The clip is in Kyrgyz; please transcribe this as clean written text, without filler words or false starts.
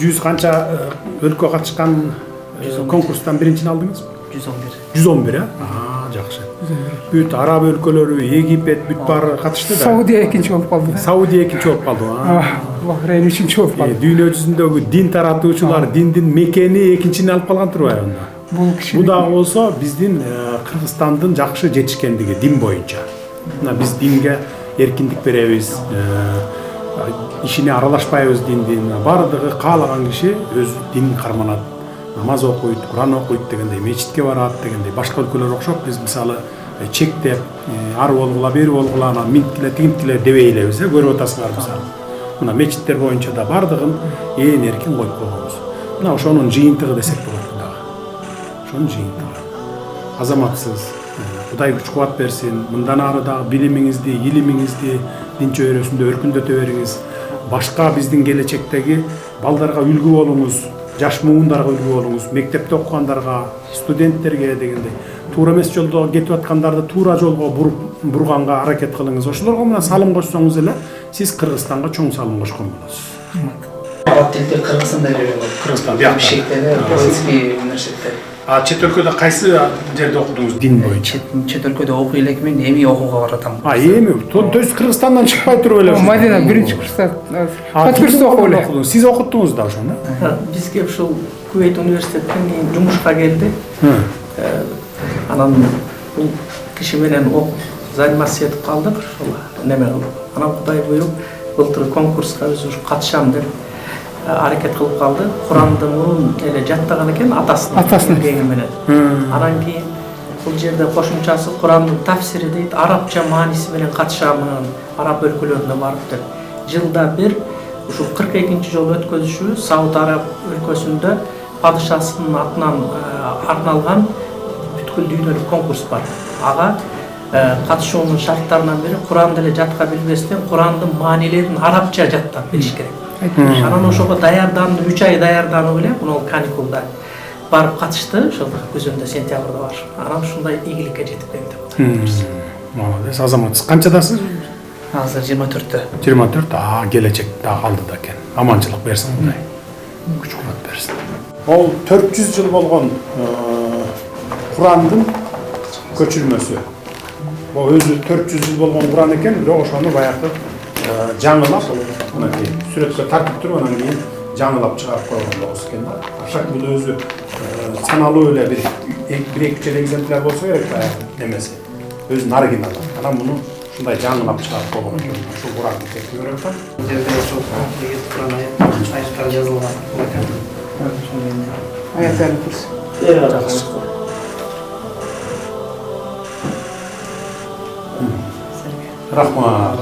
100 qancha өлкө катышкан konkursdan birincini aldınız mı? 111. 111 ha? Жақсы. Бүт Араб өлкөлөрү, Египет, бүт баары катышты да. Саудия экинчи болуп калды. Саудия экинчи болуп калды. Бахрейн үчүнчү болуп калды. Дүйнө жүзүндөгү дин таратуучулар, диндин мекени экинчини алып калган турбайбы анда? Бул дагы болсо биздин Кыргызстандын жакшы жетишкендиги дин боюнча. Мына биз динге эркиндик беребиз. Ишине аралашпайбыз диндин. Бардыгы каалаган киши өз динин карманат. Намаз окуйт, Куран окуйт дегендей, мечитке барат дегендей. Башка өлкөлөр окшоп биз мисалы чектеп, ары болгула, бери болгула, анан минткиле, тигинткиле дебей элебиз, көрүп атасыңар мисалы. Мына мечиттер боюнча да бардыгын ээн эркин коюп койгонбуз. Мына ошонун жыйынтыгы десек болот дагы. Ошонун жыйынтыгы. Азаматсыз, Кудай күч кубат берсин. Мындан ары дагы билимиңизди, илимиңизди дин чөйрөсүндө өркүндөтө бериңиз. Башка биздин келечектеги балдарга үлгү болуңуз. Жаш муундарга үлгү болуңуз, мектепте окугандарга, студенттерге дегендей, туура эмес жолдо кетип аткандарды туура жолго бурганга аракет кылыңыз. Ошолорго мына салым кошсоңуз эле сиз Кыргызстанга чоң салым кошкон болосуз. Араб тилде Кыргызстанда үйрөнгөн. Кыргызстан бияқта. Бишкектеги Кыргызский университетте. Чет өлкөдө кайсы жерде окудуңуз дин боюнча? Чет өлкөдө окуй элекмин, эми окууга баратам. Эми? То есть Кыргызстандан чыкпай туруп эле. Мадина биринчи курста. Кыргызстан окуп эле. Сиз окуттуңуз да ошону? Бизге ушул Кувейт университеттен жумушка келди. Анан бул киши менен заниматься этип калдык, ушул неме кылып. Анан Кудай буйруп, былтыр конкурска өзү катышам деп аракет кылып калды. Куранды мурун эле жаттаган экен атасынын кеңи менен. Анан кийин бул жерде кошумчасы Курандын тафсири дейт, арабча мааниси менен катышамын, араб өлкөлөрүнө барып деп. Жылда бир ушул 42-нчи жолу өткөзүшү Сауд Араб өлкөсүндө падышасынын атынан арналган бүткүл дүйнөлүк конкурс бар. Ага катышуунун шарттарынан бири Куранды эле жатка билбестен Курандын маанилерин арабча жаттап билиш керек. Анан ошого даярданды, 3 ай даярданып эле, мына каникулда барып катышты, ошол көзөндө сентябрда бар. Анан ушундай ийгиликке жетип келди. Молодец, азаматсыз. Канчадасыз? Азыр 24-тө. 24, келечек дагы алдыда экен. Аманчылык берсин Кудай. Күч кубат берсин. Ол 400 жыл болгон Курандын көчүрмөсү. Бул өзү 400 жыл болгон Куран экен, бирок ошону баягы жаңылап, мынакей сүрөткө тартып туруп, анан кийин жаңылап чыгарып койгон болсо экен да. Ашак бул өзү саналуу эле бир-эки экземпляр болсо керек баягы немеси. Өзүнүн оригиналы. Анан муну ушундай жаңылап чыгарып койгон экен. Ушул Куранды текти көрөт да. Жерде ошол Куран аяттар жазылган. Аяттарын көрсө. Жакшы. Рахмат.